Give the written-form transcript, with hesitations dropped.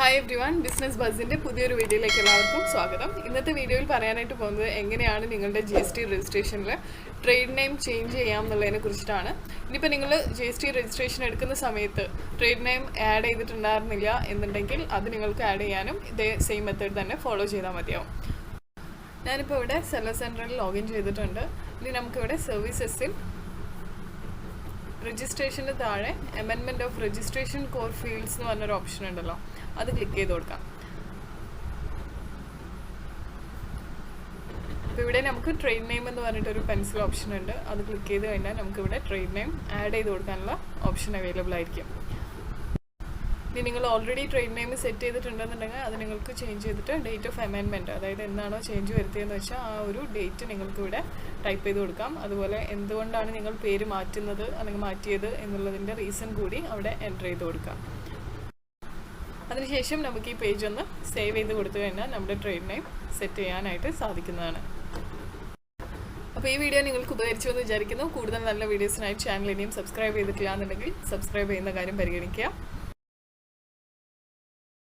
Hi every one, business ബസ്സിൻ്റെ പുതിയൊരു വീഡിയോയിലേക്ക് എല്ലാവർക്കും സ്വാഗതം. ഇന്നത്തെ വീഡിയോയിൽ പറയാനായിട്ട് പോകുന്നത് എങ്ങനെയാണ് നിങ്ങളുടെ GST രജിസ്ട്രേഷനിൽ ട്രേഡ് നെയിം ചേഞ്ച് ചെയ്യാം എന്നുള്ളതിനെ കുറിച്ചിട്ടാണ്. ഇനിയിപ്പോൾ നിങ്ങൾ GST രജിസ്ട്രേഷൻ എടുക്കുന്ന സമയത്ത് ട്രേഡ് നെയിം ആഡ് ചെയ്തിട്ടുണ്ടായിരുന്നില്ല എന്നുണ്ടെങ്കിൽ അത് നിങ്ങൾക്ക് ആഡ് ചെയ്യാനും ഇതേ സെയിം മെത്തേഡ് തന്നെ ഫോളോ ചെയ്താൽ മതിയാവും. ഞാനിപ്പോൾ ഇവിടെ സെല്ലർ സെൻറ്ററിൽ ലോഗിൻ ചെയ്തിട്ടുണ്ട്. ഇനി നമുക്കിവിടെ സർവീസസിൽ രജിസ്ട്രേഷന് താഴെ amendment of registration core fields എന്ന് പറഞ്ഞൊരു ഓപ്ഷൻ ഉണ്ടല്ലോ, അത് ക്ലിക്ക് ചെയ്ത് കൊടുക്കാം. അപ്പോൾ ഇവിടെ നമുക്ക് ട്രേഡ് നെയിം എന്ന് പറഞ്ഞിട്ടൊരു പെൻസിൽ ഓപ്ഷൻ ഉണ്ട്. അത് ക്ലിക്ക് ചെയ്ത് കഴിഞ്ഞാൽ നമുക്കിവിടെ ട്രേഡ് നെയിം ആഡ് ചെയ്ത് കൊടുക്കാനുള്ള ഓപ്ഷൻ അവൈലബിൾ ആയിരിക്കും. ഇനി നിങ്ങൾ ഓൾറെഡി ട്രേഡ് നെയിം സെറ്റ് ചെയ്തിട്ടുണ്ടെന്നുണ്ടെങ്കിൽ അത് നിങ്ങൾക്ക് ചേഞ്ച് ചെയ്തിട്ട് ഡേറ്റ് ഓഫ് അമെൻമെൻറ്റ്, അതായത് എന്നാണോ ചേഞ്ച് വരുത്തിയതെന്ന് വെച്ചാൽ ആ ഒരു ഡേറ്റ് നിങ്ങൾക്ക് ഇവിടെ ടൈപ്പ് ചെയ്ത് കൊടുക്കാം. അതുപോലെ എന്തുകൊണ്ടാണ് നിങ്ങൾ പേര് മാറ്റുന്നത് അല്ലെങ്കിൽ മാറ്റിയത് എന്നുള്ളതിൻ്റെ റീസൺ കൂടി അവിടെ എൻ്റർ ചെയ്ത് കൊടുക്കാം. അതിനുശേഷം നമുക്ക് ഈ പേജ് ഒന്ന് സേവ് ചെയ്ത് കൊടുത്തു കഴിഞ്ഞാൽ നമ്മുടെ ട്രേഡ് നെയിം സെറ്റ് ചെയ്യാനായിട്ട് സാധിക്കുന്നതാണ്. അപ്പോൾ ഈ വീഡിയോ നിങ്ങൾക്ക് ഉപകരിച്ചു എന്ന് വിചാരിക്കുന്നു. കൂടുതൽ നല്ല വീഡിയോസിനായി ചാനൽ ഇനിയും സബ്സ്ക്രൈബ് ചെയ്തിട്ടില്ല എന്നുണ്ടെങ്കിൽ സബ്സ്ക്രൈബ് ചെയ്യുന്ന കാര്യം പരിഗണിക്കുക.